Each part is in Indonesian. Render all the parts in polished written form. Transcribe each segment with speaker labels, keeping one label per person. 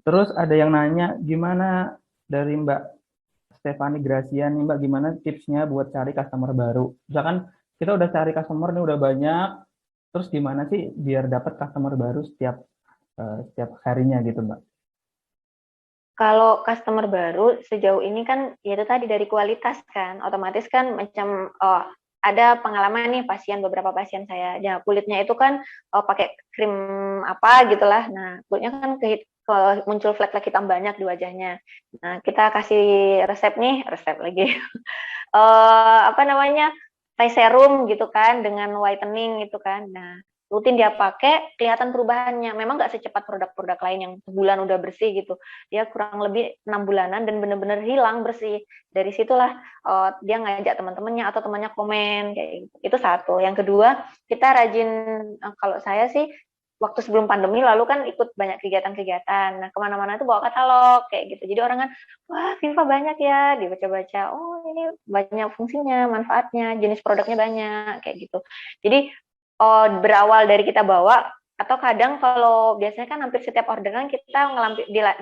Speaker 1: Terus ada yang nanya, gimana dari Mbak Stefani Gracia nih Mbak, gimana tipsnya buat cari customer baru? Misalkan kita udah cari customer nih udah banyak, terus gimana sih biar dapat customer baru setiap harinya gitu Mbak?
Speaker 2: Kalau customer baru sejauh ini kan ya itu tadi dari kualitas kan, otomatis kan macam ada pengalaman nih beberapa pasien saya, ya kulitnya itu kan pakai krim apa gitulah, nah kulitnya kan muncul flek-flek hitam banyak di wajahnya. Nah kita kasih resep nih, resep lagi, apa namanya, face serum gitu kan dengan whitening gitu kan. Nah, rutin dia pakai kelihatan perubahannya. Memang nggak secepat produk-produk lain yang sebulan udah bersih gitu. Dia kurang lebih 6 bulanan dan benar-benar hilang bersih. Dari situlah dia ngajak teman-temannya atau temannya komen kayak gitu. Itu satu. Yang kedua, kita rajin, kalau saya sih waktu sebelum pandemi lalu kan ikut banyak kegiatan-kegiatan. Nah, kemana-mana itu bawa katalog kayak gitu. Jadi orang kan, wah, Viva banyak ya, dibaca-baca. Oh, ini banyak fungsinya, manfaatnya, jenis produknya banyak kayak gitu. Jadi berawal dari kita bawa, atau kadang kalau biasanya kan hampir setiap orderan kita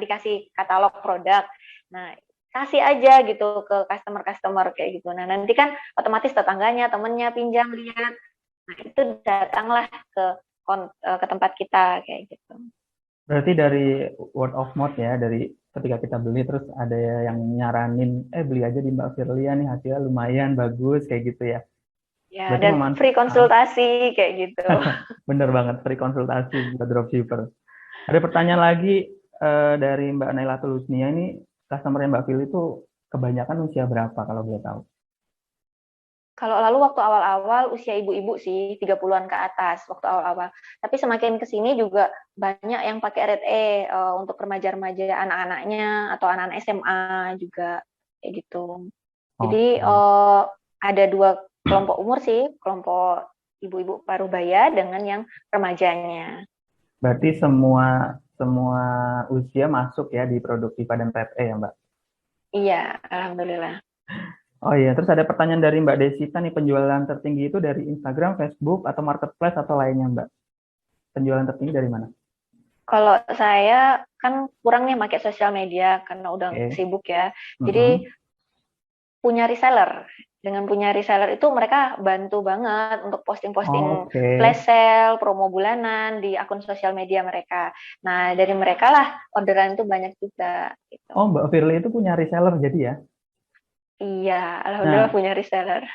Speaker 2: dikasih katalog produk. Nah, kasih aja gitu ke customer-customer kayak gitu. Nah, nanti kan otomatis tetangganya, temennya pinjam lihat. Nah, itu datanglah ke tempat kita kayak gitu.
Speaker 1: Berarti dari word of mouth ya, dari ketika kita beli terus ada yang nyaranin, beli aja di Mbak Firlia nih hasilnya lumayan bagus kayak gitu ya.
Speaker 2: Ya,
Speaker 1: Berarti
Speaker 2: dan free konsultasi kayak gitu.
Speaker 1: bener banget free konsultasi buat dropshipper. Ada pertanyaan lagi dari Mbak Naila Tulusnia ini, customer yang Mbak Fili itu kebanyakan usia berapa kalau boleh tahu?
Speaker 2: Kalau lalu waktu awal-awal usia ibu-ibu sih 30-an ke atas waktu awal-awal. Tapi semakin ke sini juga banyak yang pakai Red untuk remaja-remaja anak-anaknya atau anak-anak SMA juga kayak gitu. Jadi
Speaker 1: Oke.
Speaker 2: ada dua kelompok umur sih, kelompok ibu-ibu parubaya dengan yang remajanya.
Speaker 1: Berarti semua semua usia masuk ya di produk IPA dan PFE ya Mbak?
Speaker 2: Iya, alhamdulillah.
Speaker 1: Oh iya, terus ada pertanyaan dari Mbak Desita nih, penjualan tertinggi itu dari Instagram, Facebook, atau Marketplace atau lainnya Mbak? Penjualan tertinggi dari mana?
Speaker 2: Kalau saya kan kurangnya pakai sosial media karena udah
Speaker 1: Oke.
Speaker 2: sibuk ya. Jadi
Speaker 1: Mm-mm.
Speaker 2: punya reseller. Dengan punya reseller itu mereka bantu banget untuk posting-posting
Speaker 1: Oke.
Speaker 2: flash sale, promo bulanan di akun sosial media mereka. Nah, dari mereka lah orderan itu banyak juga gitu.
Speaker 1: Oh, Mbak Firly itu punya reseller jadi ya?
Speaker 2: Iya, alhamdulillah
Speaker 1: Nah,
Speaker 2: punya reseller.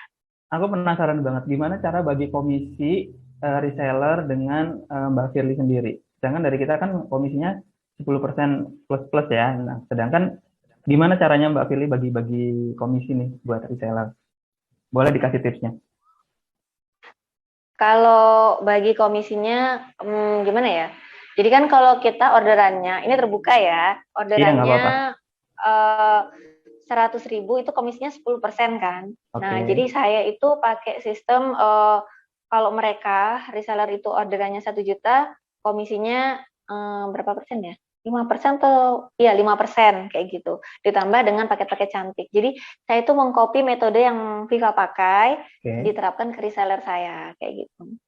Speaker 1: aku penasaran banget gimana cara bagi komisi reseller dengan Mbak Firly sendiri. Sedangkan dari kita kan komisinya 10% plus-plus ya. Nah, sedangkan gimana caranya Mbak Firly bagi-bagi komisi nih buat reseller? Boleh dikasih tipsnya?
Speaker 2: Kalau bagi komisinya, gimana ya? Jadi kan kalau kita orderannya, ini terbuka ya,
Speaker 1: Iya, nggak
Speaker 2: orderannya
Speaker 1: apa-apa.
Speaker 2: 100.000 itu komisinya 10% kan. Nah,
Speaker 1: Oke.
Speaker 2: jadi saya itu pakai sistem kalau mereka reseller itu orderannya 1 juta, komisinya berapa persen ya? 5% atau iya 5% kayak gitu. Ditambah dengan paket-paket cantik. Jadi saya itu mengcopy metode yang Viva pakai,
Speaker 1: Oke.
Speaker 2: diterapkan ke reseller saya kayak gitu.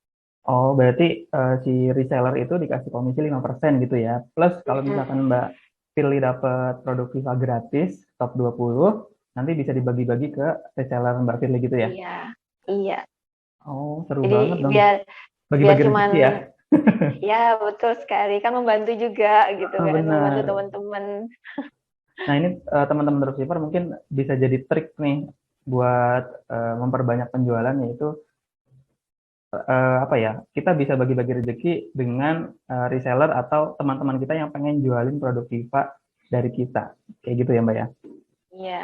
Speaker 1: Oh, berarti si reseller itu dikasih komisi 5% gitu ya. Plus kalau misalkan
Speaker 2: Mm-mm.
Speaker 1: Mbak Firly dapat produk Viva gratis, top 20, nanti bisa dibagi-bagi ke reseller Mbak Firly gitu ya.
Speaker 2: Iya, iya.
Speaker 1: Oh, seru
Speaker 2: Jadi
Speaker 1: banget dong.
Speaker 2: biar biar
Speaker 1: Bagi-bagi
Speaker 2: cuman
Speaker 1: rezeki ya.
Speaker 2: ya betul sekali kan membantu juga gitu
Speaker 1: Oh,
Speaker 2: kan membantu
Speaker 1: benar.
Speaker 2: teman-teman.
Speaker 1: Nah, ini teman-teman dropshipper mungkin bisa jadi trik nih buat memperbanyak penjualan, yaitu apa ya, kita bisa bagi-bagi rezeki dengan reseller atau teman-teman kita yang pengen jualin produk Viva dari kita. Kayak gitu ya Mbak ya.
Speaker 2: Iya.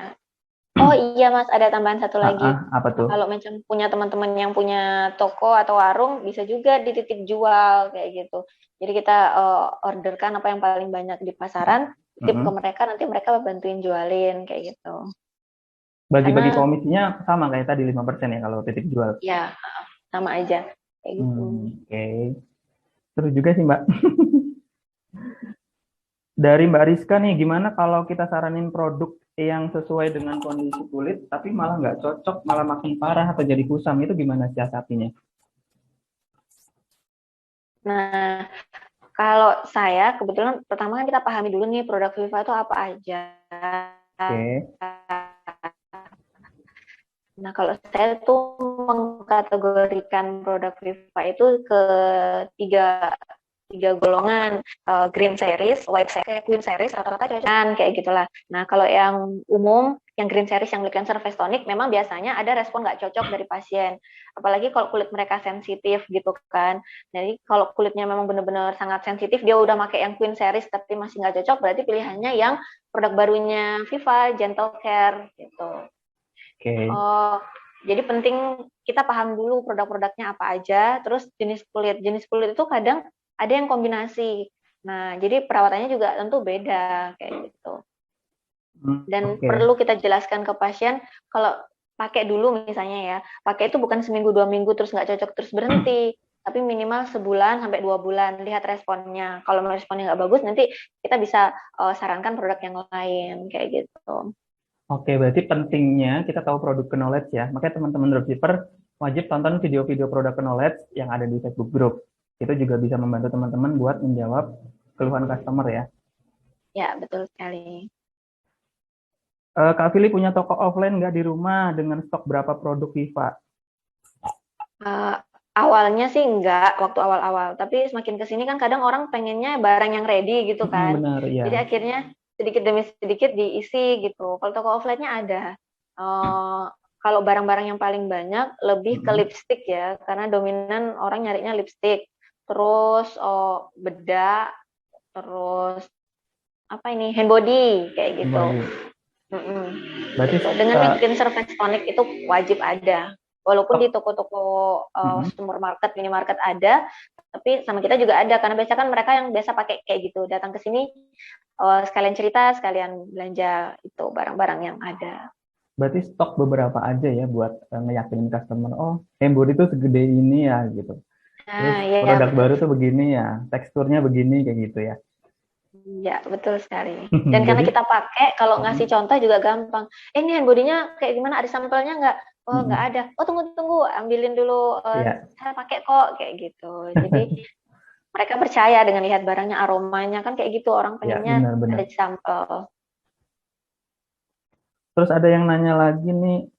Speaker 2: Oh iya Mas, ada tambahan satu
Speaker 1: Ah,
Speaker 2: lagi.
Speaker 1: ah, apa tuh?
Speaker 2: Kalau macam punya teman-teman yang punya toko atau warung, bisa juga dititip jual kayak gitu. Jadi kita orderkan apa yang paling banyak di pasaran, titip ke
Speaker 1: Mm-mm.
Speaker 2: mereka, nanti mereka bantuin jualin kayak gitu.
Speaker 1: Bagi-bagi
Speaker 2: Karena
Speaker 1: komisinya sama kayak tadi 5% ya kalau titip jual.
Speaker 2: ya sama aja kayak gitu.
Speaker 1: Oke. Terus juga sih Mbak. Dari Mbak Rizka nih, gimana kalau kita saranin produk yang sesuai dengan kondisi kulit, tapi malah nggak cocok, malah makin parah atau jadi kusam, itu gimana siasatinya?
Speaker 2: Nah, Kalau saya kebetulan pertama kan kita pahami dulu nih produk Viva itu apa aja.
Speaker 1: Oke.
Speaker 2: Nah, kalau saya tuh mengkategorikan produk Viva itu ke tiga tiga golongan, green series, white series, green series rata-rata cocok kayak gitulah. Nah, kalau yang umum, yang green series yang Liquid Surface Tonic memang biasanya ada respon nggak cocok dari pasien. Apalagi kalau kulit mereka sensitif gitu kan. Jadi kalau kulitnya memang benar-benar sangat sensitif, dia udah pakai yang Queen series tapi masih nggak cocok, berarti pilihannya yang produk barunya Viva, Gentle Care gitu.
Speaker 1: Oke.
Speaker 2: Oh, jadi penting kita paham dulu produk-produknya apa aja, terus jenis kulit. Jenis kulit itu kadang ada yang kombinasi. Nah, jadi perawatannya juga tentu beda kayak gitu. Dan
Speaker 1: Oke.
Speaker 2: perlu kita jelaskan ke pasien kalau pakai dulu misalnya ya, pakai itu bukan seminggu 2 minggu terus nggak cocok terus berhenti, tapi minimal sebulan sampai 2 bulan lihat responnya. Kalau responnya nggak bagus nanti kita bisa sarankan produk yang lain kayak gitu.
Speaker 1: Oke, berarti pentingnya kita tahu produk knowledge ya. Makanya teman-teman dropshipper wajib tonton video-video produk knowledge yang ada di Facebook Group. Itu juga bisa membantu teman-teman buat menjawab keluhan customer ya.
Speaker 2: Ya, betul sekali.
Speaker 1: Kak Fili punya toko offline nggak di rumah dengan stok berapa produk Viva?
Speaker 2: Uh, Awalnya sih enggak waktu awal-awal, tapi semakin kesini kan kadang orang pengennya barang yang ready gitu kan.
Speaker 1: Benar,
Speaker 2: Jadi
Speaker 1: ya.
Speaker 2: akhirnya sedikit demi sedikit diisi gitu. Kalau toko offline-nya ada. Uh, Kalau barang-barang yang paling banyak lebih ke
Speaker 1: Mm-mm.
Speaker 2: lipstick ya, karena dominan orang nyarinya lipstick. Terus bedak, terus apa ini hand body kayak gitu.
Speaker 1: Kembali.
Speaker 2: Mm-mm.
Speaker 1: Berarti
Speaker 2: Gitu. Dengan Liquid Surface Tonic itu wajib ada. Walaupun di
Speaker 1: stok.
Speaker 2: toko-toko
Speaker 1: Mm-mm.
Speaker 2: supermarket, minimarket ada, tapi sama kita juga ada. Karena biasa kan mereka yang biasa pakai kayak gitu, datang ke sini sekalian cerita, sekalian belanja itu barang-barang yang ada.
Speaker 1: Berarti stok beberapa aja ya buat ngeyakinin customer. Oh, Embody itu segede ini ya gitu. Terus
Speaker 2: Nah, ya
Speaker 1: produk
Speaker 2: betul.
Speaker 1: baru tuh begini ya, teksturnya begini kayak gitu ya.
Speaker 2: Ya, betul sekali. Dan karena
Speaker 1: Jadi,
Speaker 2: kita pakai, kalau ngasih
Speaker 1: mm,
Speaker 2: contoh juga gampang. Ini hand bodinya kayak gimana? Ada sampelnya nggak? Oh, nggak
Speaker 1: mm,
Speaker 2: ada. Oh, tunggu-tunggu. Ambilin dulu.
Speaker 1: ya,
Speaker 2: Saya pakai kok. Kayak gitu. Jadi, mereka percaya dengan lihat barangnya, aromanya. Kan kayak gitu. Orang
Speaker 1: ya
Speaker 2: pengennya ada
Speaker 1: benar-benar.
Speaker 2: sampel.
Speaker 1: Terus ada yang nanya lagi nih,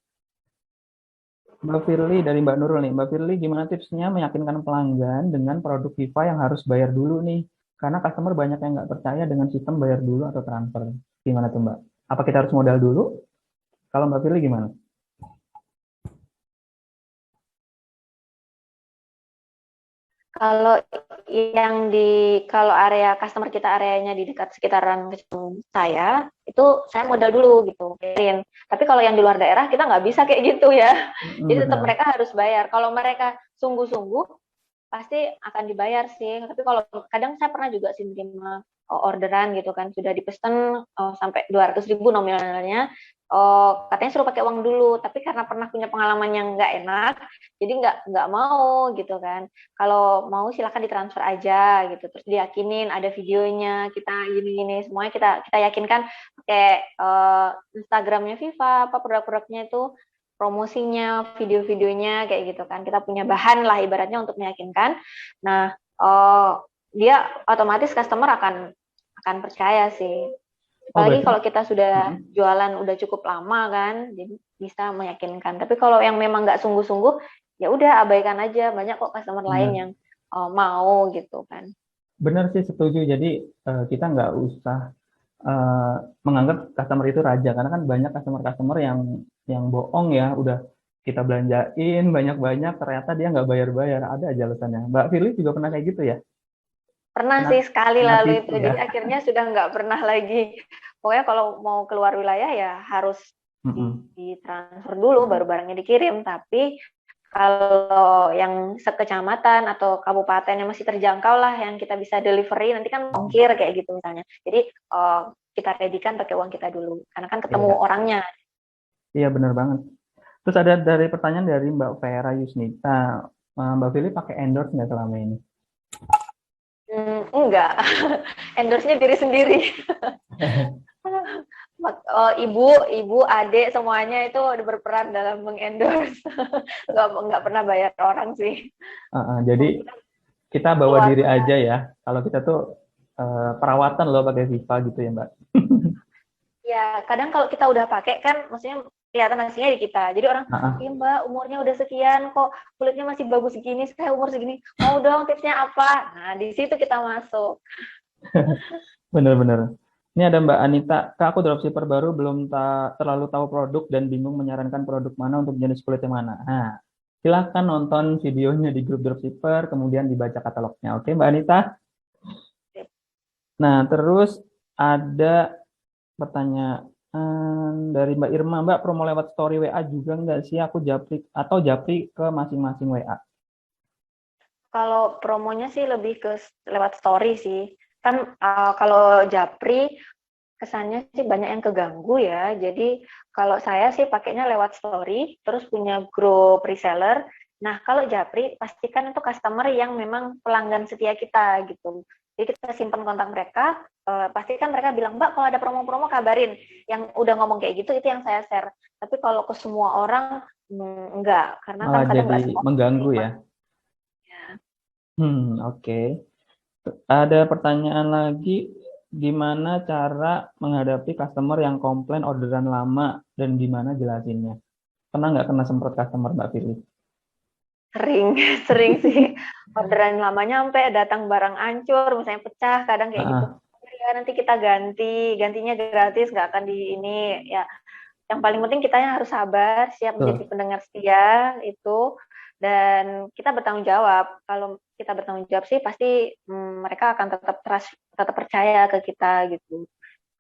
Speaker 1: Mbak Firly dari Mbak Nurul nih. Mbak Firly, gimana tipsnya meyakinkan pelanggan dengan produk Viva yang harus bayar dulu nih? Karena customer banyak yang nggak percaya dengan sistem bayar dulu atau transfer. Gimana tuh Mbak? Apa kita harus modal dulu? Kalau Mbak Firly gimana?
Speaker 2: Kalau kalau area customer kita areanya di dekat sekitaran saya, itu saya modal dulu gitu. Tapi kalau yang di luar daerah kita nggak bisa kayak gitu ya. Jadi tetap
Speaker 1: Benar.
Speaker 2: mereka harus bayar. Kalau mereka sungguh-sungguh pasti akan dibayar sih. Tapi kalau kadang saya pernah juga sih menerima orderan gitu kan, sudah dipesan sampai 200.000 nominalnya. Katanya suruh pakai uang dulu, tapi karena pernah punya pengalaman yang nggak enak, jadi nggak mau gitu kan. Kalau mau silakan ditransfer aja gitu, terus diyakinin ada videonya, kita gini-gini semuanya kita yakinkan pakai Instagramnya Viva, apa produk-produknya itu promosinya, video-videonya kayak gitu kan. Kita punya bahan lah ibaratnya untuk meyakinkan. Nah, dia otomatis customer akan percaya sih.
Speaker 1: Oh
Speaker 2: Apalagi
Speaker 1: berarti,
Speaker 2: kalau kita sudah
Speaker 1: mm,
Speaker 2: jualan udah cukup lama kan, jadi bisa meyakinkan. Tapi kalau yang memang nggak sungguh-sungguh, ya udah abaikan aja. Banyak kok customer lain
Speaker 1: benar.
Speaker 2: yang mau gitu kan.
Speaker 1: Benar sih setuju. Jadi kita nggak usah eh, menganggap customer itu raja karena kan banyak customer-customer yang bohong ya. Udah kita belanjain banyak-banyak ternyata dia nggak bayar-bayar. Ada aja alasannya. Mbak Firly juga pernah kayak gitu ya?
Speaker 2: Pernah
Speaker 1: Kena
Speaker 2: sih sekali
Speaker 1: kena
Speaker 2: lalu
Speaker 1: tipu
Speaker 2: itu,
Speaker 1: ya.
Speaker 2: jadi akhirnya sudah nggak pernah lagi. Pokoknya kalau mau keluar wilayah ya harus
Speaker 1: Mm-mm.
Speaker 2: ditransfer dulu baru barangnya dikirim. Tapi kalau yang sekecamatan atau kabupaten yang masih terjangkau lah yang kita bisa delivery nanti kan ongkir kayak gitu misalnya. Jadi kita readykan pakai uang kita dulu karena kan ketemu
Speaker 1: Iya,
Speaker 2: orangnya.
Speaker 1: iya benar banget. Terus ada dari pertanyaan dari Mbak Vera Yusnita. Mbak Firly pakai endorse nggak selama ini?
Speaker 2: Enggak, endorse-nya diri sendiri. Ibu, adik semuanya itu berperan dalam mengendorse. Nggak pernah bayar orang sih.
Speaker 1: Jadi
Speaker 2: Mungkin.
Speaker 1: kita bawa
Speaker 2: Luar.
Speaker 1: diri aja ya. Kalau kita tuh perawatan loh pakai Viva gitu ya Mbak.
Speaker 2: Ya, kadang kalau kita udah pakai kan, maksudnya kelihatan hasilnya di kita. Jadi orang,
Speaker 1: Nah,
Speaker 2: iya Mbak, umurnya udah sekian, kok kulitnya masih bagus segini, saya umur segini, mau dong tipsnya apa? Nah, di situ kita masuk.
Speaker 1: bener-bener. Ini ada Mbak Anita, Kak aku dropshipper baru belum terlalu tahu produk dan bingung menyarankan produk mana untuk jenis kulit yang mana. Nah, silahkan nonton videonya di grup dropshipper, kemudian dibaca katalognya. Oke Mbak Anita? Nah, terus ada pertanyaan dari Mbak Irma, Mbak promo lewat story WA juga nggak sih? Aku japri atau japri ke masing-masing WA.
Speaker 2: Kalau promonya sih lebih ke lewat story sih. Kan kalau Japri kesannya sih banyak yang keganggu ya. Jadi kalau saya sih pakainya lewat story, terus punya grup reseller. Nah, kalau Japri pastikan itu customer yang memang pelanggan setia kita gitu. Jadi kita simpan kontak mereka, pastikan mereka bilang, Mbak kalau ada promo-promo kabarin. Yang udah ngomong kayak gitu itu yang saya share. Tapi kalau ke semua orang enggak, karena kan
Speaker 1: Malah
Speaker 2: kadang
Speaker 1: jadi
Speaker 2: nggak semua
Speaker 1: mengganggu
Speaker 2: terima.
Speaker 1: ya.
Speaker 2: Ya.
Speaker 1: Oke. Ada pertanyaan lagi, gimana cara menghadapi customer yang komplain orderan lama dan gimana jelasinnya? Pernah nggak kena semprot customer Mbak Firly?
Speaker 2: Sering, sering sih. Orderan lama nyampe, datang barang hancur, misalnya pecah, kadang kayak gitu.
Speaker 1: Ah,
Speaker 2: Ya, nanti kita ganti, gantinya gratis, nggak akan di ini. Ya, yang paling penting kitanya harus sabar, siap menjadi
Speaker 1: tuh.
Speaker 2: pendengar setia itu, dan kita bertanggung jawab. Kalau kita bertanggung jawab sih pasti mereka akan tetap trust, tetap percaya ke kita gitu.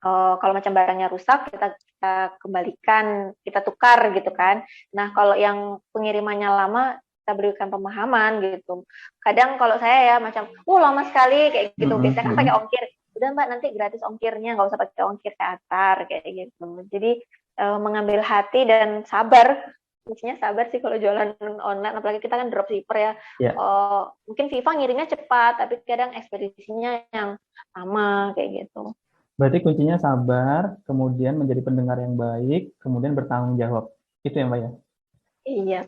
Speaker 2: Kalau macam barangnya rusak, kita kembalikan, kita tukar gitu kan. Nah, kalau yang pengirimannya lama, kita berikan pemahaman gitu. Kadang kalau saya ya macam, lama sekali kayak gitu.
Speaker 1: Mm-mm,
Speaker 2: Biasanya kan pakai
Speaker 1: mm-mm.
Speaker 2: ongkir. Udah Mbak, nanti gratis ongkirnya, nggak usah pakai ongkir teater kayak gitu. Jadi mengambil hati dan sabar. Kuncinya sabar sih kalau jualan online, apalagi kita kan dropshipper ya.
Speaker 1: Ya,
Speaker 2: Mungkin Viva ngirimnya cepat, tapi kadang ekspedisinya yang lama kayak gitu.
Speaker 1: berarti kuncinya sabar, kemudian menjadi pendengar yang baik, kemudian bertanggung jawab. Itu ya Mbak ya?
Speaker 2: Iya.